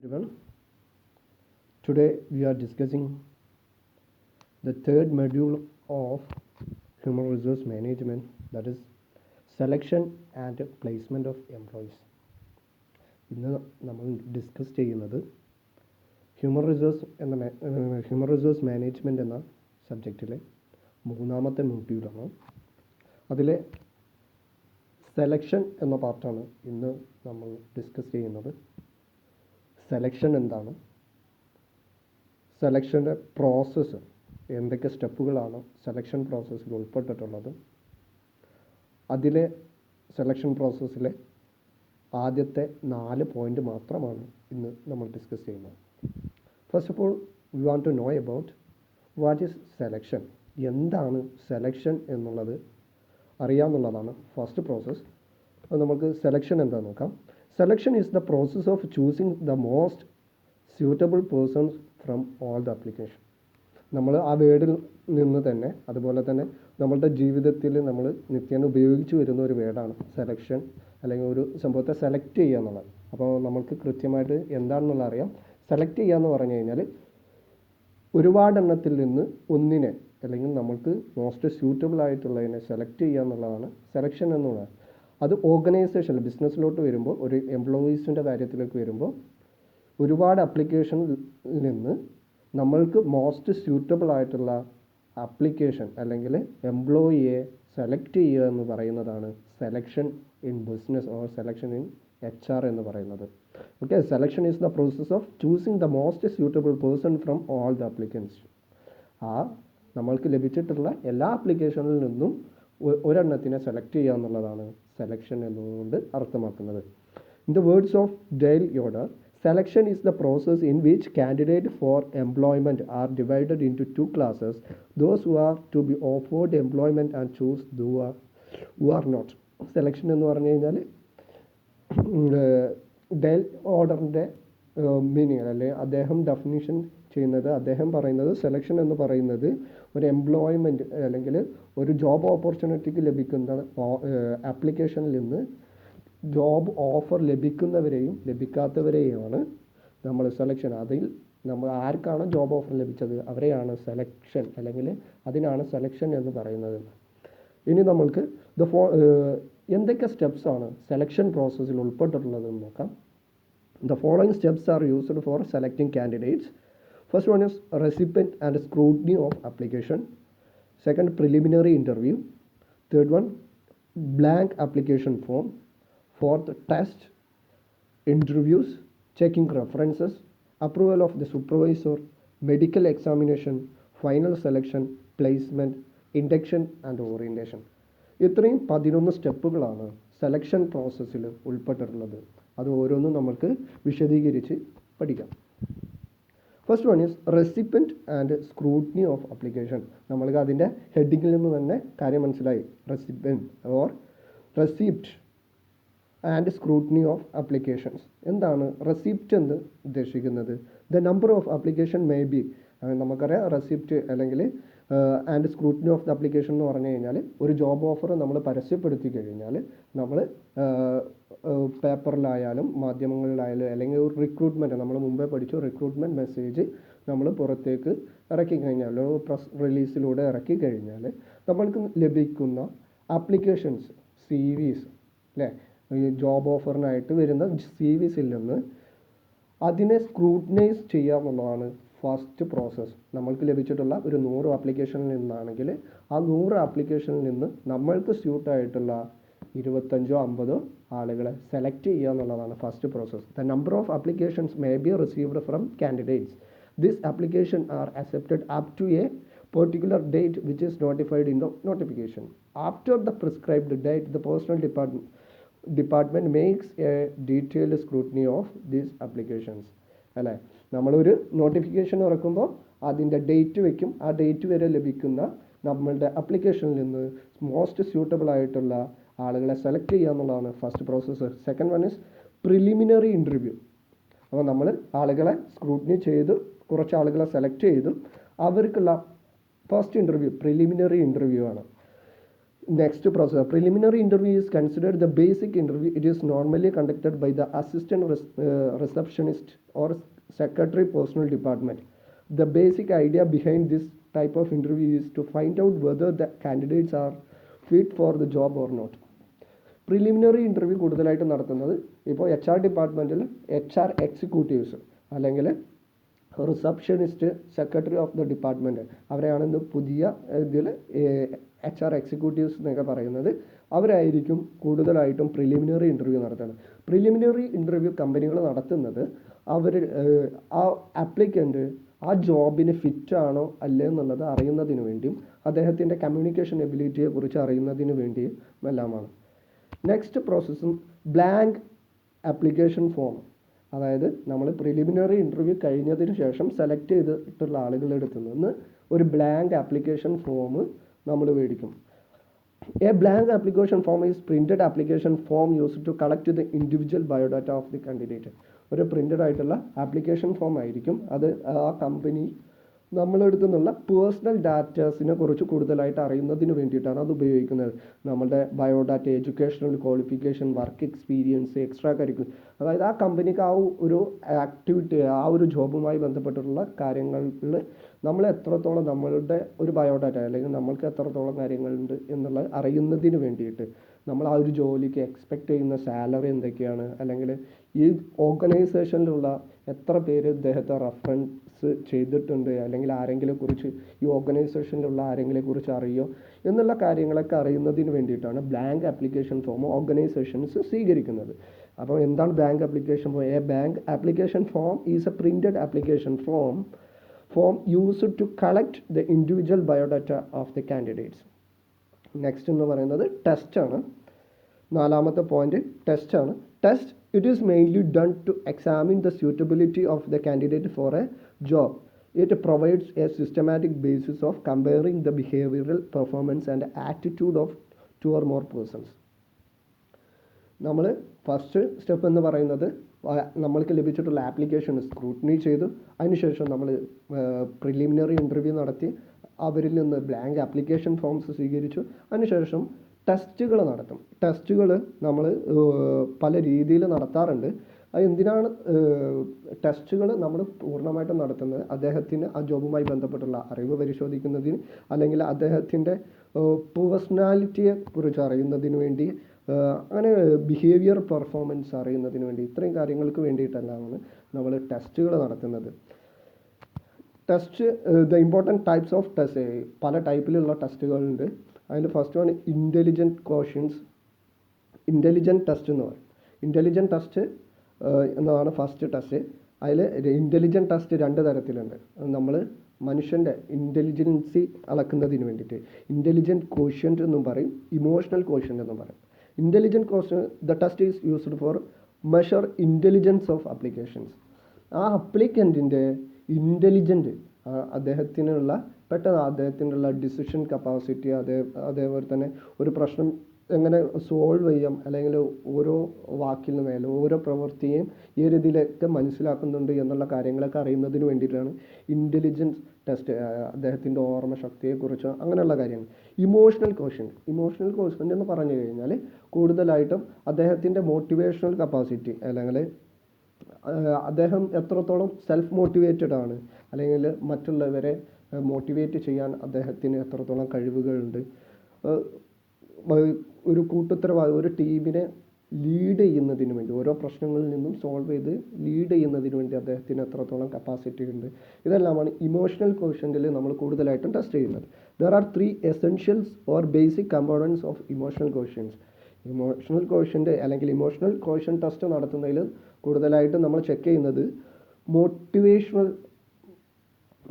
everyone. Today we are discussing the third module of human resource management, that is selection and placement of employees. ഇന്ന് നമ്മൾ discuss ചെയ്യുന്നത് human resource management എന്ന സബ്ജക്റ്റിലെ മൂന്നാമത്തെ മൊഡ്യൂളാണ്. അതിലെ selection എന്ന പാർട്ടാണ് ഇന്ന് നമ്മൾ ഡിസ്കസ് ചെയ്യുന്നത്. സെലക്ഷൻ എന്താണ്, സെലക്ഷൻ്റെ പ്രോസസ്സ്, എന്തൊക്കെ സ്റ്റെപ്പുകളാണ് സെലക്ഷൻ പ്രോസസ്സിൽ ഉൾപ്പെട്ടിട്ടുള്ളത്, അതിലെ സെലക്ഷൻ പ്രോസസ്സിലെ ആദ്യത്തെ 4 പോയിൻ്റ് മാത്രമാണ് ഇന്ന് നമ്മൾ ഡിസ്കസ് ചെയ്യുന്നത്. First of all we want to know about what is selection. എന്താണ് സെലക്ഷൻ എന്നുള്ളത് അറിയാമെന്നുള്ളതാണ് ഫസ്റ്റ് പ്രോസസ്സ്. അത് നമുക്ക് സെലക്ഷൻ എന്താണെന്ന് നോക്കാം. Selection is the process of choosing the most suitable persons from all the application. നമ്മൾ ആ വേർഡിൽ നിന്ന് തന്നെ, അതുപോലെ തന്നെ നമ്മളുടെ ജീവിതത്തിൽ നമ്മൾ നിത്യേന ഉപയോഗിച്ച് വരുന്ന ഒരു വേർഡാണ് സെലക്ഷൻ, അല്ലെങ്കിൽ ഒരു സംഭവത്തെ സെലക്ട് ചെയ്യുക എന്നുള്ളത്. അപ്പോൾ നമുക്ക് കൃത്യമായിട്ട് എന്താണെന്നുള്ള അറിയാം. സെലക്ട് ചെയ്യുക എന്ന് പറഞ്ഞു കഴിഞ്ഞാൽ ഒരുപാടെണ്ണത്തിൽ നിന്ന് ഒന്നിനെ, അല്ലെങ്കിൽ നമ്മൾക്ക് മോസ്റ്റ് സ്യൂട്ടബിൾ ആയിട്ടുള്ളതിനെ സെലക്ട് ചെയ്യുക എന്നുള്ളതാണ് സെലക്ഷൻ എന്നുള്ളത്. അത് ഓർഗനൈസേഷനിൽ ബിസിനസ്സിലോട്ട് വരുമ്പോൾ, ഒരു എംപ്ലോയീസിൻ്റെ കാര്യത്തിലേക്ക് വരുമ്പോൾ, ഒരുപാട് ആപ്ലിക്കേഷനിൽ നിന്ന് നമ്മൾക്ക് മോസ്റ്റ് സ്യൂട്ടബിൾ ആയിട്ടുള്ള ആപ്ലിക്കേഷൻ അല്ലെങ്കിൽ എംപ്ലോയിയെ സെലക്ട് ചെയ്യുക എന്ന് പറയുന്നതാണ് selection in business or selection in HR എന്ന് പറയുന്നത്. Okay, selection is the process of choosing the most suitable person from all the applicants. ആ നമ്മൾക്ക് ലഭിച്ചിട്ടുള്ള എല്ലാ ആപ്ലിക്കേഷനിൽ നിന്നും ഒരെണ്ണത്തിനെ സെലക്ട് ചെയ്യുക എന്നുള്ളതാണ് സെലക്ഷൻ എന്നുകൊണ്ട് അർത്ഥമാക്കുന്നത്. In the words of Dale Yoder, selection is the process in which candidates for employment are divided into 2 classes, those who are to be offered employment and choose who are not. Selection എന്ന് പറഞ്ഞു കഴിഞ്ഞാൽ Dale ഓർഡറിൻ്റെ meaning, അല്ലെങ്കിൽ അദ്ദേഹം definition ചെയ്യുന്നത്, അദ്ദേഹം പറയുന്നത് selection എന്ന് പറയുന്നത് ഒരു എംപ്ലോയ്മെൻറ്റ് അല്ലെങ്കിൽ ഒരു ജോബ് ഓപ്പർച്യൂണിറ്റിക്ക് ലഭിക്കുന്ന ആപ്ലിക്കേഷനിൽ നിന്ന് ജോബ് ഓഫർ ലഭിക്കുന്നവരെയും ലഭിക്കാത്തവരെയുമാണ് നമ്മൾ സെലക്ഷൻ. അതിൽ നമ്മൾ ആർക്കാണ് ജോബ് ഓഫർ ലഭിച്ചത് അവരെയാണ് സെലക്ഷൻ, അല്ലെങ്കിൽ അതിനാണ് സെലക്ഷൻ എന്ന് പറയുന്നത്. ഇനി നമ്മൾക്ക് എന്തൊക്കെ സ്റ്റെപ്സാണ് സെലക്ഷൻ പ്രോസസ്സിൽ ഉൾപ്പെട്ടിട്ടുള്ളതെന്ന് നോക്കാം. The following steps are used for selecting candidates. First one is recipient and scrutiny of application. Second, preliminary interview. Third one, blank application form. Fourth, test, interviews, checking references, approval of the supervisor, medical examination, final selection, placement, induction and orientation. ഇത്രയും 11 സ്റ്റെപ്പുകളാണ് selection പ്രോസസ്സിൽ ഉൾപ്പെട്ടിട്ടുള്ളത്. അത് ഓരോന്നും നമുക്ക് വിശദീകരിച്ച് പഠിക്കാം. First one is recipient and scrutiny of application. നമ്മൾക്ക് അതിൻ്റെ ഹെഡിങ്ങിൽ നിന്ന് തന്നെ കാര്യം മനസ്സിലായി. Recipient or receipt and scrutiny of applications. എന്താണ് റെസിപ്റ്റ് എന്ന് ഉദ്ദേശിക്കുന്നത്? The number of application may be, നമുക്കറിയാം റെസിപ്റ്റ് അല്ലെങ്കിൽ and scrutiny of the application എന്ന് പറഞ്ഞു കഴിഞ്ഞാൽ ഒരു ജോബ് ഓഫർ നമ്മൾ പരസ്യപ്പെടുത്തി കഴിഞ്ഞാൽ നമ്മൾ പേപ്പറിലായാലും മാധ്യമങ്ങളിലായാലും അല്ലെങ്കിൽ ഒരു റിക്രൂട്ട്മെൻറ്റ്, നമ്മൾ മുമ്പേ പഠിച്ചു റിക്രൂട്ട്മെൻറ്റ് മെസ്സേജ് നമ്മൾ പുറത്തേക്ക് ഇറക്കി കഴിഞ്ഞാൽ, പ്രസ് റിലീസിലൂടെ ഇറക്കി കഴിഞ്ഞാൽ നമ്മൾക്ക് ലഭിക്കുന്ന ആപ്ലിക്കേഷൻസ്, CVs അല്ലേ, ഈ ജോബ് ഓഫറിനായിട്ട് വരുന്ന CVസിൽ നിന്ന് അതിനെ സ്ക്രൂട്ടനൈസ് ചെയ്യുക എന്നുള്ളതാണ് ഫസ്റ്റ് പ്രോസസ്സ്. നമ്മൾക്ക് ലഭിച്ചിട്ടുള്ള ഒരു 100 ആപ്ലിക്കേഷനിൽ നിന്നാണെങ്കിൽ ആ 100 ആപ്ലിക്കേഷനിൽ നിന്ന് നമ്മൾക്ക് സ്യൂട്ടായിട്ടുള്ള 25 50 ആളുകളെ സെലക്ട് ചെയ്യുക എന്നുള്ളതാണ് first process. The number of applications may be received from candidates. This application are accepted up to a particular date which is notified in the notification. After the prescribed date, the personnel department makes a detailed scrutiny of these applications. അല്ലേ, നമ്മളൊരു notification ഇറക്കുമ്പോൾ അതിൻ്റെ date വയ്ക്കും. ആ date വരെ ലഭിക്കുന്ന നമ്മളുടെ ആപ്ലിക്കേഷനിൽ നിന്ന് മോസ്റ്റ് സ്യൂട്ടബിൾ ആയിട്ടുള്ള ആളുകളെ സെലക്ട് ചെയ്യുക എന്നുള്ളതാണ് first process. Second one is preliminary interview. അപ്പോൾ നമ്മൾ ആളുകളെ സ്ക്രൂട്ടിനി ചെയ്ത് കുറച്ച് ആളുകളെ സെലക്ട് ചെയ്തു അവർക്കുള്ള ഫസ്റ്റ് ഇൻ്റർവ്യൂ പ്രിലിമിനറി ഇൻ്റർവ്യൂ ആണ്. Next process, preliminary interview is considered the basic interview. It is normally conducted by the assistant receptionist or secretary personnel department. The basic idea behind this type of interview is to find out whether the candidates are fit for the job or not. Preliminary interview കൂടുതലായിട്ട് നടത്തുന്നത് ഇപ്പോൾ H R ഡിപ്പാർട്ട്മെൻറ്റിൽ H R executives അല്ലെങ്കിൽ receptionist, secretary of the department, അവരെയാണ് ഇന്ന് പുതിയ ഇതിൽ H R executives എന്നൊക്കെ പറയുന്നത്. അവരായിരിക്കും കൂടുതലായിട്ടും പ്രിലിമിനറി ഇൻ്റർവ്യൂ നടത്തുന്നത്. പ്രിലിമിനറി ഇൻ്റർവ്യൂ കമ്പനികൾ നടത്തുന്നത് അവർ ആ ആപ്ലിക്കൻ്റ് ആ ജോബിന് ഫിറ്റാണോ അല്ലേ എന്നുള്ളത് അറിയുന്നതിന് വേണ്ടിയും അദ്ദേഹത്തിൻ്റെ കമ്മ്യൂണിക്കേഷൻ എബിലിറ്റിയെ കുറിച്ച് അറിയുന്നതിന് വേണ്ടിയും എല്ലാമാണ്. നെക്സ്റ്റ് പ്രോസസ്സും ബ്ലാങ്ക് ആപ്ലിക്കേഷൻ ഫോം. അതായത് നമ്മൾ പ്രിലിമിനറി ഇൻ്റർവ്യൂ കഴിഞ്ഞതിന് ശേഷം സെലക്ട് ചെയ്തിട്ടുള്ള ആളുകളുടെ അടുത്ത് നിന്ന് ഒരു ബ്ലാങ്ക് ആപ്ലിക്കേഷൻ ഫോം നമ്മൾ മേടിക്കും. A blank application form is printed application form used to collect the individual biodata of the candidate. ഒരു പ്രിൻറ്റഡ് ആയിട്ടുള്ള ആപ്ലിക്കേഷൻ ഫോം ആയിരിക്കും അത്. ആ കമ്പനി നമ്മളെടുത്തു നിന്നുള്ള പേഴ്സണൽ ഡാറ്റാസിനെ കുറിച്ച് കൂടുതലായിട്ട് അറിയുന്നതിന് വേണ്ടിയിട്ടാണ് അത് ഉപയോഗിക്കുന്നത്. നമ്മുടെ biodata, educational qualification, work experience, extra curricular, അതായത് ആ കമ്പനിക്ക് ആ ഒരു ആക്ടിവിറ്റി, ആ ഒരു ജോബുമായി ബന്ധപ്പെട്ടിട്ടുള്ള കാര്യങ്ങളിൽ നമ്മൾ എത്രത്തോളം നമ്മളുടെ ഒരു ബയോഡാറ്റ അല്ലെങ്കിൽ നമ്മൾക്ക് എത്രത്തോളം കാര്യങ്ങളുണ്ട് എന്നുള്ളത് അറിയുന്നതിന് വേണ്ടിയിട്ട് നമ്മൾ ആ ഒരു ജോലിക്ക് എക്സ്പെക്റ്റ് ചെയ്യുന്ന സാലറി എന്തൊക്കെയാണ്, അല്ലെങ്കിൽ ഈ ഓർഗനൈസേഷനിലുള്ള എത്ര പേര് ഇദ്ദേഹത്തെ റെഫറൻസ് ചെയ്തിട്ടുണ്ട്, അല്ലെങ്കിൽ ആരെങ്കിലും കുറിച്ച് ഈ ഓർഗനൈസേഷനിലുള്ള ആരെങ്കിലും കുറിച്ച് അറിയോ എന്നുള്ള കാര്യങ്ങളൊക്കെ അറിയുന്നതിന് വേണ്ടിയിട്ടാണ് ബ്ലാങ്ക് ആപ്ലിക്കേഷൻ ഫോം ഓർഗനൈസേഷൻസ് സ്വീകരിക്കുന്നത്. അപ്പോൾ എന്താണ് blank application form? A blank application form is a printed application form used to collect the individual biodata of the candidates. Next എന്ന് പറയുന്നത് ടെസ്റ്റാണ്. നാലാമത്തെ പോയിന്റ് ടെസ്റ്റാണ്. Test, it is mainly done to examine the suitability of the candidate for a job. It provides a systematic basis of comparing the behavioral performance and attitude of two or more persons. നമ്മൾ first step എന്ന് പറയുന്നത് നമ്മൾക്ക് ലഭിച്ചിട്ടുള്ള application scrutiny ചെയ്തു. അതിനുശേഷം നമ്മൾ preliminary interview നടത്തി അവരിൽ നിന്ന് ബ്ലാങ്ക് ആപ്ലിക്കേഷൻ ഫോംസ് സ്വീകരിച്ചു. അതിനുശേഷം ടെസ്റ്റുകൾ നടത്തും. ടെസ്റ്റുകൾ നമ്മൾ പല രീതിയിൽ നടത്താറുണ്ട്. അത് എന്തിനാണ് ടെസ്റ്റുകൾ നമ്മൾ പൂർണ്ണമായിട്ടും നടത്തുന്നത്? അദ്ദേഹത്തിന് ആ ജോബുമായി ബന്ധപ്പെട്ടുള്ള അറിവ് പരിശോധിക്കുന്നതിന്, അല്ലെങ്കിൽ അദ്ദേഹത്തിൻ്റെ പേഴ്സണാലിറ്റിയെ കുറിച്ച് അറിയുന്നതിന് വേണ്ടി, അങ്ങനെ ബിഹേവിയർ പെർഫോമൻസ് അറിയുന്നതിന് വേണ്ടി, ഇത്രയും കാര്യങ്ങൾക്ക് വേണ്ടിയിട്ടെല്ലാമാണ് നമ്മൾ ടെസ്റ്റുകൾ നടത്തുന്നത്. Test, the important types of test, പല ടൈപ്പിലുള്ള ടെസ്റ്റുകളുണ്ട്. അതിൽ first one intelligent questions, intelligent test എന്ന് പറയും. ഇൻ്റലിജൻറ്റ് ടെസ്റ്റ് എന്നതാണ് ഫസ്റ്റ് ടെസ്റ്റ്. അതിൽ ഇൻ്റലിജൻറ്റ് ടെസ്റ്റ് രണ്ട് തരത്തിലുണ്ട്. നമ്മൾ മനുഷ്യൻ്റെ ഇൻ്റലിജൻസി അളക്കുന്നതിന് വേണ്ടിയിട്ട് ഇൻ്റലിജൻറ്റ് ക്വോഷ്യൻ്റ് എന്നും പറയും, ഇമോഷണൽ ക്വോഷ്യൻ്റ് എന്നും പറയും. Intelligent quotient, the test is used for measure intelligence of applications. ആ അപ്ലിക്കൻറ്റിൻ്റെ ഇൻ്റലിജൻറ്റ്, അദ്ദേഹത്തിനുള്ള പെട്ടെന്ന് അദ്ദേഹത്തിനുള്ള ഡിസിഷൻ കപ്പാസിറ്റി, അതേപോലെ തന്നെ ഒരു പ്രശ്നം എങ്ങനെ സോൾവ് ചെയ്യാം, അല്ലെങ്കിൽ ഓരോ വാക്കിൽ നിന്ന് അല്ലെങ്കിൽ ഓരോ പ്രവൃത്തിയെയും ഈ രീതിയിലൊക്കെ മനസ്സിലാക്കുന്നുണ്ട് എന്നുള്ള കാര്യങ്ങളൊക്കെ അറിയുന്നതിന് വേണ്ടിയിട്ടാണ് ഇൻ്റലിജൻസ് ടെസ്റ്റ്. അദ്ദേഹത്തിൻ്റെ ഓർമ്മ ശക്തിയെക്കുറിച്ച് അങ്ങനെയുള്ള കാര്യങ്ങൾ. ഇമോഷണൽ ക്വസ്റ്റ്യൻ എന്ന് പറഞ്ഞു കഴിഞ്ഞാൽ കൂടുതലായിട്ടും അദ്ദേഹത്തിൻ്റെ മോട്ടിവേഷണൽ കപ്പാസിറ്റി, അല്ലെങ്കിൽ അദ്ദേഹം എത്രത്തോളം സെൽഫ് മോട്ടിവേറ്റഡ് ആണ്, അല്ലെങ്കിൽ മറ്റുള്ളവരെ മോട്ടിവേറ്റ് ചെയ്യാൻ അദ്ദേഹത്തിന് എത്രത്തോളം കഴിവുകളുണ്ട്, ഒരു ഒരു ടീമിനെ ലീഡ് ചെയ്യുന്നതിന് വേണ്ടി, ഓരോ പ്രശ്നങ്ങളിൽ നിന്നും സോൾവ് ചെയ്ത് ലീഡ് ചെയ്യുന്നതിന് വേണ്ടി അദ്ദേഹത്തിന് എത്രത്തോളം കപ്പാസിറ്റി ഉണ്ട്. ഇതെല്ലാമാണ് ഇമോഷണൽ ക്വോഷ്യൻ്റിൽ നമ്മൾ കൂടുതലായിട്ടും ടെസ്റ്റ് ചെയ്യുന്നത്. There are 3 essentials or basic components of emotional quotients. Emotional quotient അല്ലെങ്കിൽ ഇമോഷണൽ ക്വോഷ്യൻ ടെസ്റ്റ് നടത്തുന്നതിൽ കൂടുതലായിട്ടും നമ്മൾ ചെക്ക് ചെയ്യുന്നത്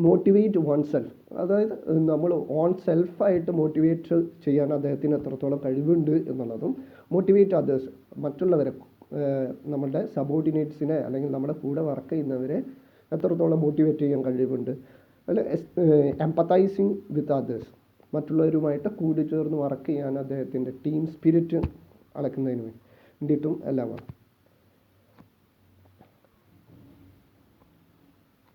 മോട്ടിവേറ്റ് വൺ സെൽഫ്, അതായത് നമ്മൾ ഓൺ സെൽഫായിട്ട് മോട്ടിവേറ്റ് ചെയ്യാൻ അദ്ദേഹത്തിന് എത്രത്തോളം കഴിവുണ്ട് എന്നുള്ളതും, മോട്ടിവേറ്റ് അതേഴ്സ്, മറ്റുള്ളവരെ, നമ്മളുടെ സബോർഡിനേറ്റ്സിനെ അല്ലെങ്കിൽ നമ്മുടെ കൂടെ വർക്ക് ചെയ്യുന്നവരെ എത്രത്തോളം മോട്ടിവേറ്റ് ചെയ്യാൻ കഴിവുണ്ട്, അല്ലെ എംപത്തൈസിങ് വിത്ത് അതേഴ്സ്, മറ്റുള്ളവരുമായിട്ട് കൂടിച്ചേർന്ന് വർക്ക് ചെയ്യാൻ അദ്ദേഹത്തിൻ്റെ ടീം സ്പിരിറ്റ് അളക്കുന്നതിന് വേണ്ടിയിട്ടും എല്ലാമാണ്.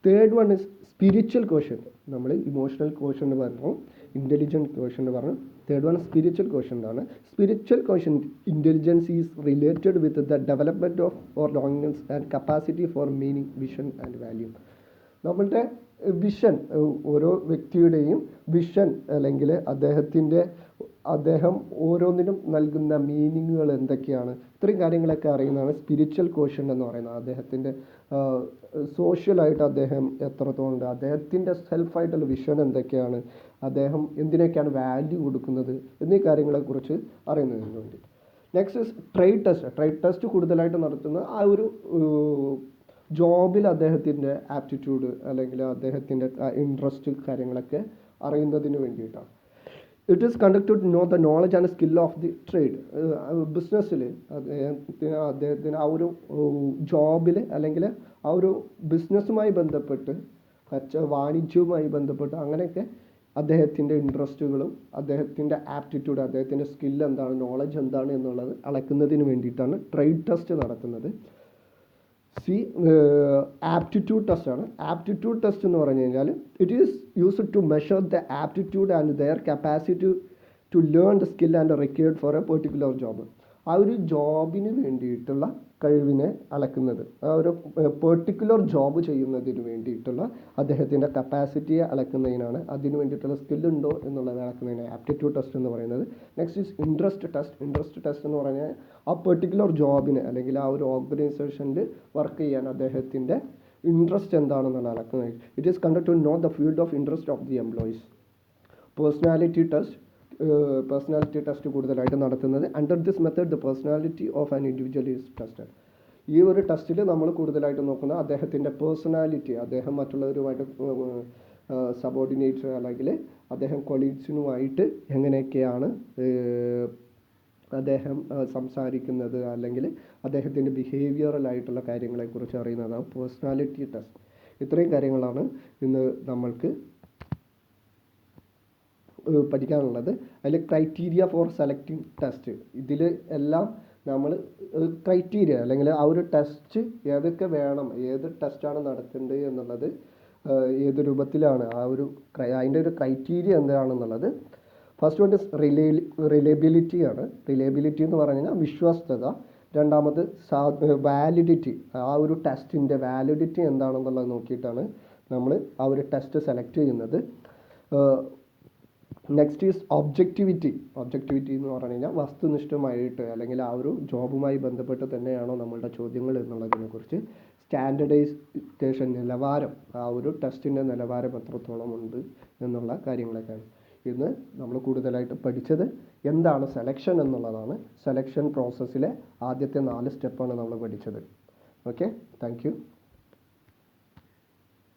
Third one is spiritual question, നമ്മൾ ഇമോഷണൽ ക്വസ്റ്റ്യൻ പറഞ്ഞു, ഇൻ്റലിജൻറ്റ് ക്വസ്റ്റ്യൻ പറഞ്ഞു, തേർഡ് വൺ സ്പിരിച്വൽ ക്വസ്റ്റ്യൻ ആണ്. Spiritual question intelligence is related with the development of our longing and capacity for meaning, vision and value. നമ്മളുടെ vision, ഓരോ വ്യക്തിയുടെയും vision അല്ലെങ്കിൽ അദ്ദേഹം ഓരോന്നിനും നൽകുന്ന മീനിങ്ങുകൾ എന്തൊക്കെയാണ്, ഇത്രയും കാര്യങ്ങളൊക്കെ അറിയുന്നതാണ് സ്പിരിച്വൽ ക്വസ്റ്റ്യൻ എന്ന് പറയുന്നത്. അദ്ദേഹത്തിൻ്റെ സോഷ്യലായിട്ട് അദ്ദേഹം എത്രത്തോളം ഉണ്ട്, അദ്ദേഹത്തിൻ്റെ സെൽഫായിട്ടുള്ള വിഷൻ എന്തൊക്കെയാണ്, അദ്ദേഹം എന്തിനൊക്കെയാണ് വാല്യൂ കൊടുക്കുന്നത് എന്നീ കാര്യങ്ങളെക്കുറിച്ച് അറിയുന്നതിന് വേണ്ടി. Next trade test. Trade test കൂടുതലായിട്ട് നടത്തുന്ന ആ ഒരു ജോബിൽ അദ്ദേഹത്തിൻ്റെ ആപ്റ്റിറ്റ്യൂഡ് അല്ലെങ്കിൽ അദ്ദേഹത്തിൻ്റെ ഇൻട്രസ്റ്റ് കാര്യങ്ങളൊക്കെ അറിയുന്നതിന് വേണ്ടിയിട്ടാണ്. It is conducted to know the knowledge and skill of the trade. ബിസിനസ്സിൽ അദ്ദേഹത്തിന് ആ ഒരു ജോബിൽ അല്ലെങ്കിൽ ആ ഒരു ബിസിനസ്സുമായി ബന്ധപ്പെട്ട് വാണിജ്യവുമായി ബന്ധപ്പെട്ട് അങ്ങനെയൊക്കെ അദ്ദേഹത്തിൻ്റെ ഇൻട്രസ്റ്റുകളും അദ്ദേഹത്തിൻ്റെ ആപ്റ്റിറ്റ്യൂഡ്, അദ്ദേഹത്തിൻ്റെ സ്കിൽ എന്താണ്, നോളജ് എന്താണ് എന്നുള്ളത് അളക്കുന്നതിന് വേണ്ടിയിട്ടാണ് ട്രേഡ് ടെസ്റ്റ് നടത്തുന്നത്. ആപ്റ്റിറ്റ്യൂഡ് ടെസ്റ്റ് ആണ്. ആപ്റ്റിറ്റ്യൂഡ് ടെസ്റ്റ് എന്ന് പറഞ്ഞു കഴിഞ്ഞാൽ it is used to measure the aptitude and their capacity to learn the skill and required for a particular job. ആ ഒരു ജോബിന് വേണ്ടിയിട്ടുള്ള കഴിവിനെ അളക്കുന്നത്, ആ ഒരു പെർട്ടിക്കുലർ ജോബ് ചെയ്യുന്നതിന് വേണ്ടിയിട്ടുള്ള അദ്ദേഹത്തിൻ്റെ കപ്പാസിറ്റിയെ അളക്കുന്നതിനാണ്, അതിന് വേണ്ടിയിട്ടുള്ള സ്കില്ലുണ്ടോ എന്നുള്ളത് അളക്കുന്നതിനാണ് ആപ്റ്റിറ്റ്യൂഡ് ടെസ്റ്റ് എന്ന് പറയുന്നത്. Next is interest test. Interest test എന്ന് പറഞ്ഞാൽ ആ പെർട്ടിക്കുലർ ജോബിന് അല്ലെങ്കിൽ ആ ഒരു ഓർഗനൈസേഷനിൽ വർക്ക് ചെയ്യാൻ അദ്ദേഹത്തിൻ്റെ ഇൻട്രസ്റ്റ് എന്താണെന്നുള്ള അളക്കുന്നത്. It is conduct to know the field of interest of the employees. Personality test കൂടുതലായിട്ട് നടത്തുന്നത്. Under this method the personality of an individual is tested. ഈ ഒരു ടെസ്റ്റിൽ നമ്മൾ കൂടുതലായിട്ട് നോക്കുന്നത് അദ്ദേഹത്തിൻ്റെ പേഴ്സണാലിറ്റി, അദ്ദേഹം മറ്റുള്ളവരുമായിട്ട് സബോർഡിനേറ്റ് അല്ലെങ്കിൽ അദ്ദേഹം കൊളീഗ്സിനുമായിട്ട് എങ്ങനെയൊക്കെയാണ് അദ്ദേഹം സംസാരിക്കുന്നത് അല്ലെങ്കിൽ അദ്ദേഹത്തിൻ്റെ ബിഹേവിയറലായിട്ടുള്ള കാര്യങ്ങളെക്കുറിച്ച് അറിയുന്നതാണ് പേഴ്സണാലിറ്റി ടെസ്റ്റ്. ഇത്രയും കാര്യങ്ങളാണ് ഇന്ന് നമ്മൾക്ക് പഠിക്കാനുള്ളത്. അതിൽ ക്രൈറ്റീരിയ ഫോർ സെലക്ടിങ് ടെസ്റ്റ്, ഇതിൽ എല്ലാം നമ്മൾ ക്രൈറ്റീരിയ അല്ലെങ്കിൽ ആ ഒരു ടെസ്റ്റ് ഏതൊക്കെ വേണം, ഏത് ടെസ്റ്റാണ് നടത്തേണ്ടത് എന്നുള്ളത്, ഏത് രൂപത്തിലാണ് ആ ഒരു അതിൻ്റെ ഒരു ക്രൈറ്റീരിയ എന്താണെന്നുള്ളത്. ഫസ്റ്റ് വൺ ഇസ് റിലയബിലിറ്റി ആണ്. റിലയബിലിറ്റി എന്ന് പറഞ്ഞു കഴിഞ്ഞാൽ വിശ്വസ്തത. രണ്ടാമത് വാലിഡിറ്റി, ആ ഒരു ടെസ്റ്റിൻ്റെ വാലിഡിറ്റി എന്താണെന്നുള്ളത് നോക്കിയിട്ടാണ് നമ്മൾ ആ ഒരു ടെസ്റ്റ് സെലക്ട് ചെയ്യുന്നത്. Next is objectivity. ഒബ്ജക്റ്റിവിറ്റി എന്ന് പറഞ്ഞു കഴിഞ്ഞാൽ വസ്തുനിഷ്ഠമായിട്ട് അല്ലെങ്കിൽ ആ ഒരു ജോബുമായി ബന്ധപ്പെട്ട് തന്നെയാണോ നമ്മളുടെ ചോദ്യങ്ങൾ എന്നുള്ളതിനെക്കുറിച്ച്. സ്റ്റാൻഡേർഡൈസേഷൻ, നിലവാരം, ആ ഒരു ടെസ്റ്റിൻ്റെ നിലവാരം എത്രത്തോളം ഉണ്ട് എന്നുള്ള കാര്യങ്ങളൊക്കെയാണ് ഇന്ന് നമ്മൾ കൂടുതലായിട്ട് പഠിച്ചത്. എന്താണ് സെലക്ഷൻ എന്നുള്ളതാണ്. സെലക്ഷൻ പ്രോസസ്സിലെ ആദ്യത്തെ 4 സ്റ്റെപ്പാണ് നമ്മൾ പഠിച്ചത്. Okay, thank you.